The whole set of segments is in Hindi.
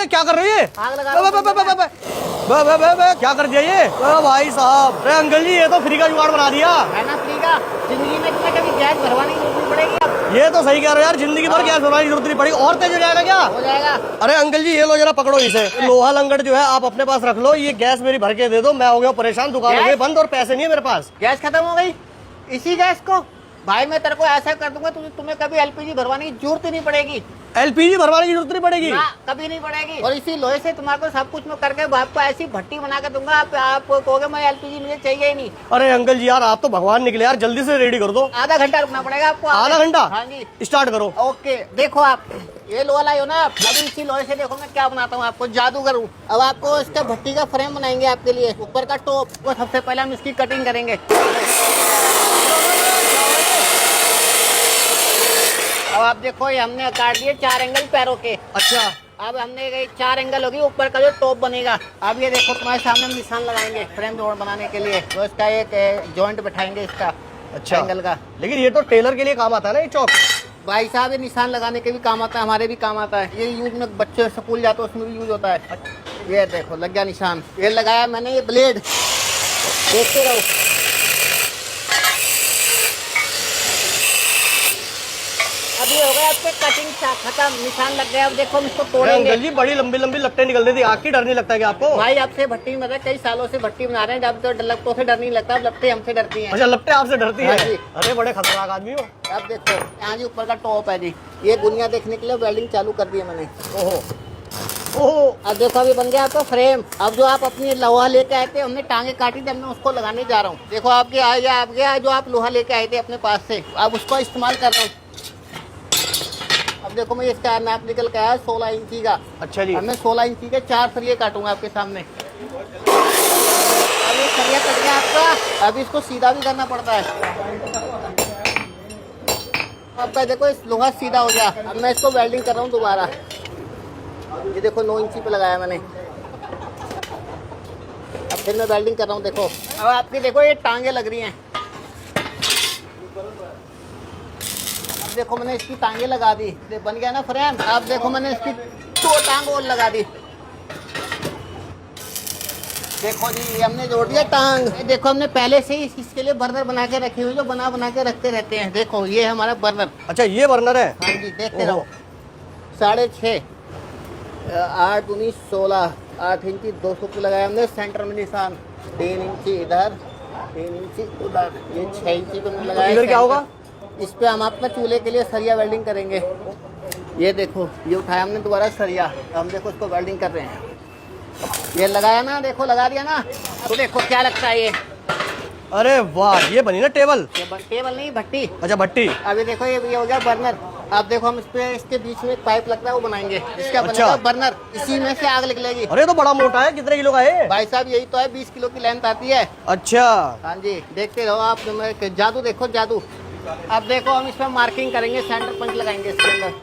ये क्या कर रही है? आग लगा क्या कर दिया ये? भाई साहब, अरे अंकल जी ये तो फ्री का जुगाड़ बना दिया है ना, फ्री का। जिंदगी में तुम्हें कभी गैस भरवाने की जरूरत पड़ेगी अब। ये तो सही कह रहे हो यार, जिंदगी भर गैस भरवाने की जरूरत नहीं पड़ेगी। और तेज हो जाएगा क्या? हो जाएगा। अरे अंकल जी ये लो जरा पकड़ो इसे, लोहा लंगड़ जो है आप अपने पास रख लो, ये गैस मेरी भर के दे दो, मैं हो गया परेशान, दुकान हो गई बंद और पैसे नहीं है मेरे पास। गैस खत्म हो गई इसी गैस को? भाई मैं तेरे को ऐसा कर दूंगा तुम्हें कभी एलपीजी भरवाने की जरूरत ही नहीं पड़ेगी। एलपीजी भरवाने की जरूरत नहीं पड़ेगी? ना, कभी नहीं पड़ेगी। और इसी लोहे से तुम्हारे को सब कुछ मैं करके आपको ऐसी भट्टी बना के दूंगा, आप कहोगे मैं एलपीजी मुझे चाहिए ही नहीं। अरे अंकल जी यार आप तो भगवान निकले यार, जल्दी से रेडी कर दो। आधा घंटा रुकना पड़ेगा आपको। आधा घंटा? हाँ जी। स्टार्ट करो। ओके देखो आप ये लोहा लाई हो ना, अभी इसी लोहे से देखो मैं क्या बनाता हूँ आपको, जादूगर हूँ। अब आपको इसका भट्टी का फ्रेम बनाएंगे आपके लिए, ऊपर का टॉप को सबसे पहले हम इसकी कटिंग करेंगे। अब आप देखो ये हमने काट दिए 4 एंगल पैरों के। अच्छा अब हमने 4 एंगल होगी, ऊपर का जो टॉप बनेगा। अब ये देखो तुम्हारे सामने हम निशान लगाएंगे फ्रेम जोड़ बनाने के लिए, तो इसका एक जॉइंट बैठाएंगे इसका। अच्छा एंगल का। लेकिन ये तो टेलर के लिए काम आता है ना ये चौक? भाई साहब ये निशान लगाने के भी काम आता है, हमारे भी काम आता है। ये यूज में बच्चे स्कूल जाते हैं उसमें भी यूज होता है। ये देखो लग गया निशान, ये लगाया मैंने ये ब्लेड, देखते रहो। अब ये हो गया आपके कटिंग खत्म, निशान लग गया। अब देखो हम इसको तोड़ेंगे। अंकल जी बड़ी लंबी लंबी लपटें निकल रही थी, आग की डर नहीं लगता क्या आपको? भाई आपसे भट्टी में कई सालों से भट्टी बना रहे हैं, जब तो लपटों से डर नहीं लगता, अब लपटें हमसे डरती हैं। अच्छा लपटें आपसे डरती हाँ है? जी। अरे बड़े खतरनाक आदमी हो। अब देखो यहाँ जी ऊपर का टॉप है जी, ये गुनिया देखने के लिए वेल्डिंग चालू कर दी है मैंने। ओहो ओहो, अब देखो अभी बन गया आपका फ्रेम। अब जो आप अपनी लोहा लेके आए थे, हमने टांगे काटी थी, हमने उसको लगाने जा रहा हूँ। देखो आपके आगे जो आप लोहा लेके आए थे अपने पास से, अब उसको इस्तेमाल कर रहा हूँ। अब देखो मैं इसका नाप निकल के आया 16 इंची का। अच्छा जी। अब मैं 16 इंची के 4 सरिये काटूंगा आपके सामने। अब ये सरिया कट गया आपका, अब इसको सीधा भी करना पड़ता है। आपका देखो इस लोहा सीधा हो गया। अब मैं इसको वेल्डिंग कर रहा हूँ दोबारा। ये देखो 9 इंची पे लगाया मैंने, अब फिर मैं वेल्डिंग कर रहा हूँ। देखो अब आपकी देखो ये टांगे लग रही हैं। अब देखो मैंने इसकी टांगे लगा दी, बन गया ना फ्रेम। अब देखो मैंने इसकी 2 टांग और लगा दी। देखो जी हमने जोड़ दिया टांग। देखो हमने पहले से ही इसके लिए बर्नर बना के रखे हुए, जो बना के रखते रहते हैं। देखो ये हमारा बर्नर। अच्छा ये बर्नर है? हाँ जी देखते रहो। 6.5 8 19 16 8 इंची 200 पे लगाया हमने सेंटर में निशान। 3 इंची इधर, 3 इंची उधर, ये 6 इंची पे हमने लगाया। इधर क्या होगा? इस पे हम अपना चूल्हे के लिए सरिया वेल्डिंग करेंगे। ये देखो ये उठाया हमने दोबारा सरिया, हम देखो इसको वेल्डिंग कर रहे हैं। ये लगाया ना, देखो लगा दिया ना, तो देखो क्या लगता है ये। अरे वाह ये बनी ना टेबल? ये टेबल नहीं भट्टी। अच्छा भट्टी। अभी देखो ये हो गया बर्नर। अब देखो हम इस पे इसके बीच में एक पाइप लगता है वो बनाएंगे, इसका अच्छा। बनेगा बर्नर, इसी में से आग निकलेगी। अरे तो बड़ा मोटा है, कितने किलो का है? भाई साहब यही तो है, 20 किलो की लेंथ आती है। अच्छा हाँ जी देखते रहो आप, जादू देखो जादू। अब देखो हम इसमें मार्किंग करेंगे, सेंटर पंच लगाएंगे इसके अंदर।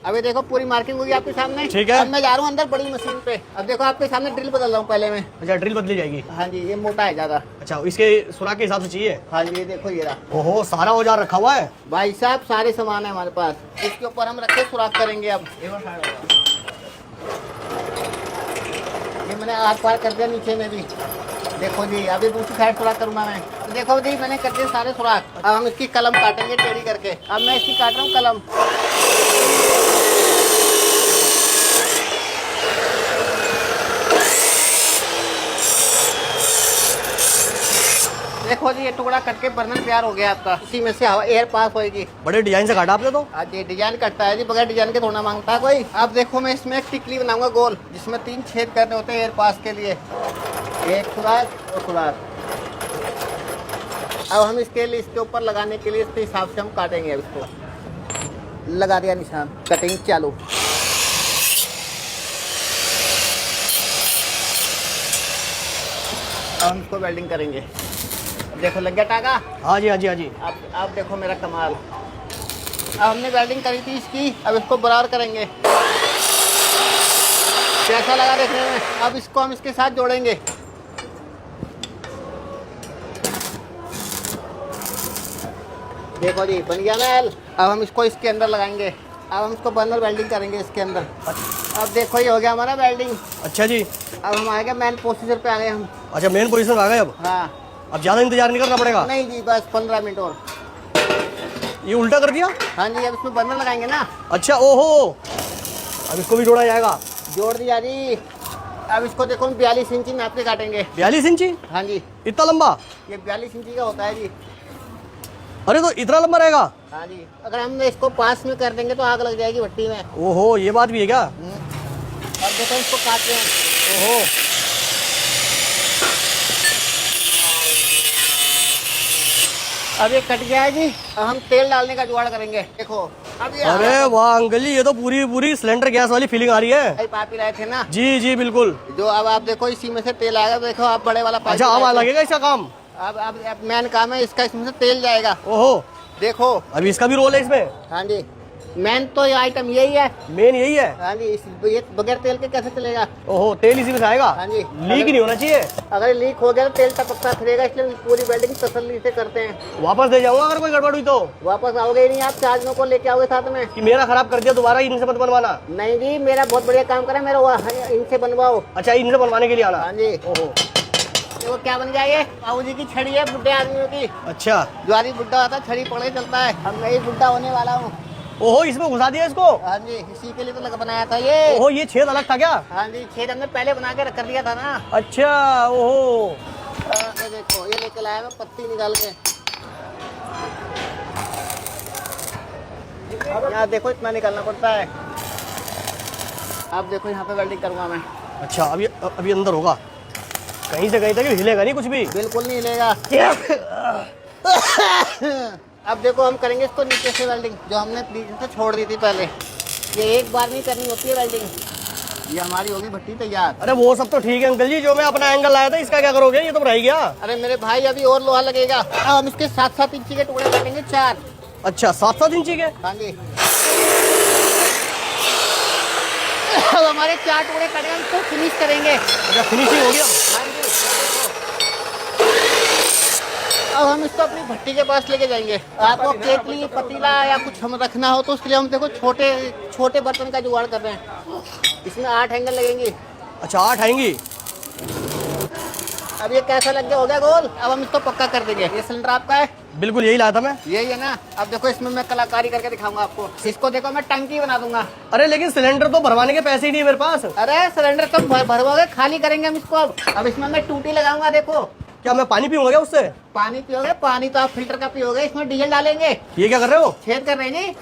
अभी देखो पूरी मार्किंग होगी आपके सामने। ठीक है। अब मैं जा रहा हूँ अंदर बड़ी मशीन पे। अब देखो आपके सामने ड्रिल बदल रहा हूँ पहले मैं। अच्छा ड्रिल बदली जाएगी? हाँ जी ये मोटा है ज्यादा। अच्छा इसके सुराख के हिसाब से चाहिए? हाँ जी ये देखो ये रहा। ओहो सारा औजार रखा हुआ है भाई साहब, सारे सामान है हमारे पास। इसके ऊपर हम रखे सुराख करेंगे। अब ये मैंने आर पार कर दिया नीचे में भी। देखो जी अभी दूसरी साइड सुराख करूंगा मैं। तो देखो जी मैंने कर दिया सारे सुराख। अब हम इसकी कलम काटेंगे टेढ़ी करके। अब मैं इसकी काट रहा हूँ कलम। देखो जी ये टुकड़ा कट के बर्नर तैयार हो गया आपका। इसी में से हवा एयर पास होएगी। बड़े डिजाइन से काटा आपने तो? आज ये डिजाइन कटता है जी, बगैर डिजाइन के थोड़ा मांगता है कोई। अब देखो मैं इसमें एक टिकली बनाऊंगा गोल, जिसमें 3 छेद करने होते हैं एयर पास के लिए। एक सुराख और सुराख। अब हम इसके लिए इसके ऊपर लगाने के लिए इसके हिसाब से हम काटेंगे। अब इसको लगा दिया निशान, कटिंग चालू। अब हम इसको वेल्डिंग करेंगे। देखो लग गया टाका। हाँ जी हाँ जी हाँ जी। अब देखो मेरा कमाल। अब हमने वेल्डिंग करी थी इसकी, अब इसको बराबर करेंगे। कैसा लगा देखने में? अब इसको हम इसके साथ जोड़ेंगे। देखो जी बन गया ना एल। अब हम इसको इसके अंदर लगाएंगे। अब हम इसको बर्नर वेल्डिंग करेंगे इसके अंदर। अब देखो ये हो गया हमारा वेल्डिंग। अच्छा जी। अब हम आ गए मेन प्रोसीजर पे आ गए हम। अच्छा मेन पोजीशन आ गए अब। हाँ अब ज्यादा इंतजार नहीं करना पड़ेगा। नहीं जी, बस 15 मिनट और। ये उल्टा कर दिया। हाँ जी, अब इसमें बर्नर लगाएंगे ना। अच्छा ओहो, अब इसको भी जोड़ा जाएगा। जोड़ दिया जी। अब इसको देखो 42 इंची नाप के काटेंगे। 42 इंची? हाँ जी, इतना लंबा? ये 42 इंची का होता है जी। अरे तो इतना लंबा रहेगा? हाँ जी, अगर हम इसको पास में कर देंगे तो आग लग जाएगी भट्टी में। ओहो, ये बात भी है क्या? अब देखो इसको काट रहे हैं। ओहो, अब ये कट गया है जी। अब हम तेल डालने का जुगाड़ करेंगे। देखो अब ये अरे वाह अंकल जी, ये तो पूरी पूरी सिलेंडर गैस वाली फीलिंग आ रही है। पाइप ही रहे थे ना जी जी बिल्कुल। जो, अब आप देखो इसी में से तेल आएगा। देखो आप बड़े वाला पाइप। अच्छा अब लगेगा इसका काम। अब मेन काम है इसका, इसमें से तेल जाएगा। ओहो, देखो अभी इसका भी रोल है इसमें। हाँ जी, मेन तो ये आइटम यही है। मेन यही है। हाँ जी, ये बगैर तेल के कैसे चलेगा? ओहो, तेल इसी में से आएगा। हाँ जी, लीक नहीं होना चाहिए। अगर लीक हो गया तो तेल टपकता फिरेगा, इसलिए पूरी वेल्डिंग तसल्ली से करते हैं। वापस दे जाऊंगा अगर कोई गड़बड़ हुई तो। वापस आओगे ही नहीं आप, चार्जनों को लेके आओगे साथ में। कि मेरा खराब कर दिया, दोबारा इनसे मत बनवाना। नहीं जी, मेरा बहुत बढ़िया काम करा, मेरा इनसे बनवाओ। अच्छा इनसे बनवाने के लिए आना। हाँ जी। ओहो, वो क्या बन गया ये? बाबू जी की छड़ी है, बुढ़े आदमियों की। अच्छा। जो आदमी बुढ़ा होता है छड़ी पकड़ के चलता है। अब मैं ही बुढ़ा होने वाला हूँ। ओहो, इसमें घुसा दिया इसको। हाँ जी, इसी के लिए तो लगा बनाया था ये। ओहो, ये छेद अलग था क्या? हाँ जी, छेद हमने पहले बना के रख कर दिया था ना। अच्छा ओहो। ये देखो, ये लेके लाया मैं पत्ती निकाल के। यहाँ देखो इतना निकालना पड़ता है। अब देखो यहाँ पे वेल्डिंग करूँगा मैं। अच्छा अभी अंदर होगा, कहीं से कहीं तक हिलेगा नहीं कुछ भी? बिल्कुल नहीं हिलेगा। अब देखो हम करेंगे इसको नीचे से वेल्डिंग, जो हमने बीच से छोड़ दी थी पहले। ये एक बार नहीं करनी होती है वेल्डिंग। ये हमारी होगी भट्टी तैयार। अरे वो सब तो ठीक है अंकल जी, जो मैं अपना एंगल लाया था इसका क्या करोगे? ये तो रह गया। अरे मेरे भाई अभी और लोहा लगेगा। अब हम इसके 7-7 इंची के टुकड़े काटेंगे, 4। अच्छा 7-7 इंची के? हाँ जी। अब हमारे 4 टुकड़े कटे, हम इसको फिनिश करेंगे। अच्छा फिनिशिंग हो गया। हाँ जी। अब हम इसको अपनी भट्टी के पास लेके जाएंगे। आपको केतली, पतीला या कुछ हम रखना हो तो उसके लिए हम देखो छोटे छोटे बर्तन का जुगाड़ कर रहे हैं। इसमें 8 एंगल लगेंगी। अच्छा 8 आएंगी। अब ये कैसा लग गया? हो गया गोल। अब हम इसको पक्का कर देंगे। ये सिलेंडर आपका है? बिल्कुल यही लाया था मैं। यही है ना? अब देखो इसमें मैं कलाकारी करके दिखाऊंगा आपको। इसको देखो मैं टंकी बना दूंगा। अरे लेकिन सिलेंडर तो भरवाने के पैसे ही नहीं मेरे पास। अरे सिलेंडर तो भरवाओगे, खाली करेंगे हम इसको। अब इसमें मैं टूटी लगाऊंगा। देखो क्या मैं पानी पीऊंगा क्या उससे? पानी पियोगे? पानी तो आप फिल्टर का पियोगे। इसमें डीजल डालेंगे। ये क्या कर रहे हो? छेद कर रहे हैं जी।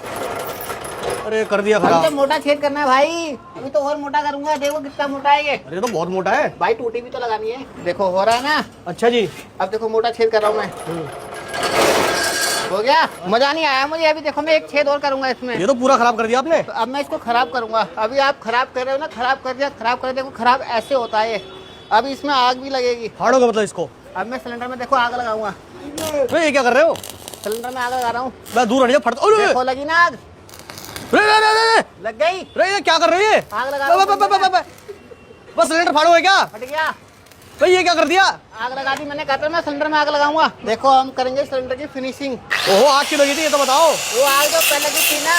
अरे कर दिया अभी खराब। तो मोटा छेद करना है भाई, अभी तो और मोटा करूंगा। देखो कितना मोटा है ये। अरे तो बहुत मोटा है भाई, टूटी भी तो लगानी है। देखो हो रहा है ना? अच्छा जी। अब देखो मोटा छेद कर रहा हूँ मैं। हो गया? मजा नहीं आया मुझे। अभी देखो मैं एक छेद और करूंगा इसमें। ये तो पूरा खराब कर दिया आपने। तो अब मैं इसको खराब करूंगा। अभी आप खराब कर रहे हो ना, खराब कर दिया, खराब कर दिया। देखो खराब ऐसे होता है ये। अब इसमें आग भी लगेगी। फाड़ोगे मतलब इसको? अब मैं सिलेंडर में देखो आग लगाऊंगा। ये क्या कर रहे हो? सिलेंडर में आग लगा रहा हूँ। मैं दूर हट जा, फट। अरे देखो लगी ना आग? रे रे रे रे लग गई। रे, ये क्या कर रही है? आग लगा रहा हूँ। बस सिलेंडर फाड़ोगे क्या? फट गया। भाई ये क्या कर दिया? आग लगा दी मैंने। कहता मैं सिलेंडर में आग लगाऊंगा। देखो हम करेंगे सिलेंडर की फिनिशिंग। ओहो, आग क्यों लगी थी ये तो बताओ। वो आग जो पहले की थी ना,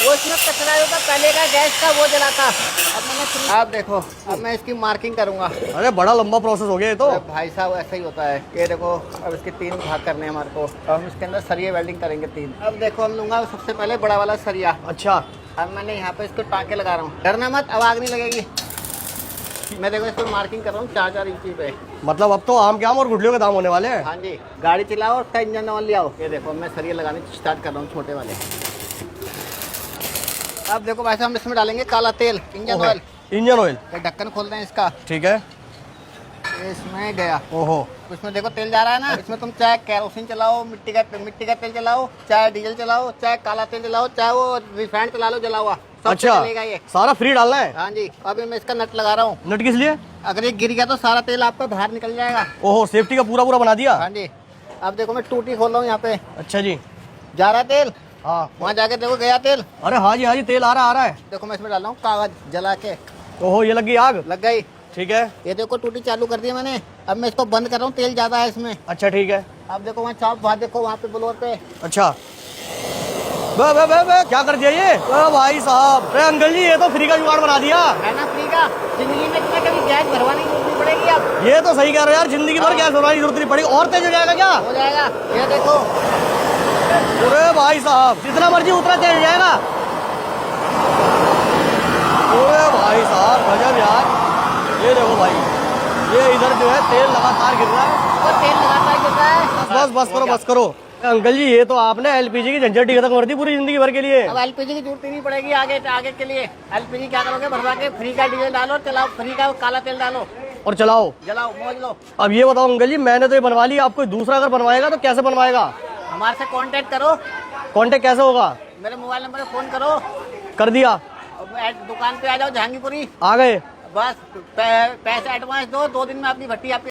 वो इसमें कचरा जो था पहले का गैस का, वो जला था। अब मैंने अब देखो, अब मैं इसकी मार्किंग करूंगा। अरे बड़ा लंबा प्रोसेस हो गया ये तो। अरे भाई साहब ऐसा ही होता है। ये देखो अब इसके 3 भाग करने हैं हमारे को। अब हम इसके अंदर सरिया वेल्डिंग करेंगे 3। अब देखो हम लूंगा सबसे पहले बड़ा वाला सरिया। अच्छा अब मैंने यहाँ पे इसको टाँके लगा रहा हूँ। डरना मत, अब आग नहीं लगेगी। मैं देखो इसको मार्किंग कर रहा हूँ 4-4 इंची पे। मतलब अब तो आम के आम और गुठलियों के दाम होने वाले हैं। हाँ जी, गाड़ी चलाओ और उसका इंजन ऑन ले आओ। ये देखो मैं सरिया लगाने स्टार्ट कर रहा हूँ, छोटे वाले। अब देखो भाई साहब हम इसमें डालेंगे काला तेल, इंजन ऑयल। Engine oil. ये ढक्कन खोल रहे हैं इसका। ठीक है। ये इसमें गया। ओहो, इसमें देखो तेल जा रहा है ना। इसमें तुम चाहे केरोसिन चलाओ, मिट्टी का तेल चलाओ, चाहे डीजल चलाओ, चाहे काला तेल चलाओ, चाहे वो रिफाइंड चला लो जला हुआ, सब अच्छा चलेगा ये। सारा फ्री डालना है? हाँ जी। अभी मैं इसका नट लगा रहा हूँ। नट किस लिए? अगर ये गिर गया तो सारा तेल आपका बाहर निकल जाएगा। ओहो, सेफ्टी का पूरा पूरा बना दिया। हाँ जी। अब देखो मैं टूटी खोल रहा हूँ यहाँ पे। अच्छा जी। जा रहा है तेल। हाँ वहाँ जाके देखो गया तेल। अरे हाँ जी तेल आ रहा है। देखो मैं इसमें डाल रहा हूँ कागज जला के। ओहो, ये लग गई आग। लग गई। ठीक है। ये देखो टूटी चालू कर दी मैंने। अब मैं इसको बंद कर रहा हूँ, तेल ज्यादा है इसमें। अच्छा ठीक है। अब देखो वहाँ चाप, वहाँ देखो वहाँ पे ब्लोअर पे। अच्छा बे, क्या कर दिया ये? भाई साहब, अरे अंकल जी, ये तो फ्री का जुगाड़ बना दिया। है ना फ्री का? जिंदगी में तुम्हें कभी गैस भरवाने की जरूरत नहीं पड़ेगी अब। ये तो सही कह रहे हो यार, जिंदगी भर गैस भरवाने की जरूरत नहीं पड़ेगी। और तेज हो जाएगा क्या? हो जाएगा, ये देखो। अरे भाई साहब, जितना मर्जी उतना तेज हो जाएगा। अरे भाई साहब, गजब यार। ये देखो भाई, ये इधर जो है तेल लगातार गिर रहा है। वो तेल लगातार गिर रहा है। बस करो। अंकल जी, ये तो आपने एलपीजी की झंझट ही खत्म कर दी पूरी जिंदगी भर के लिए। अब एलपीजी की जरूरत ही नहीं पड़ेगी आगे के लिए। एलपीजी क्या करोगे, भरवा के फ्री का डीजल डालो, चलाओ, फ्री का काला तेल डालो और चलाओ, जलाओ, मौज लो। अब ये बताओ अंकल जी, मैंने तो ये बनवा लिया, आप कोई दूसरा अगर बनवाएगा तो कैसे बनवाएगा? हमारे से कांटेक्ट करो। कांटेक्ट कैसे होगा? मेरे मोबाइल नंबर पे फोन करो। कर दिया। और दुकान पे आ जाओ, जहांगीरपुरी। आ गए। बस पैसे एडवांस दो, 2 दिन में अपनी भट्टी आपकी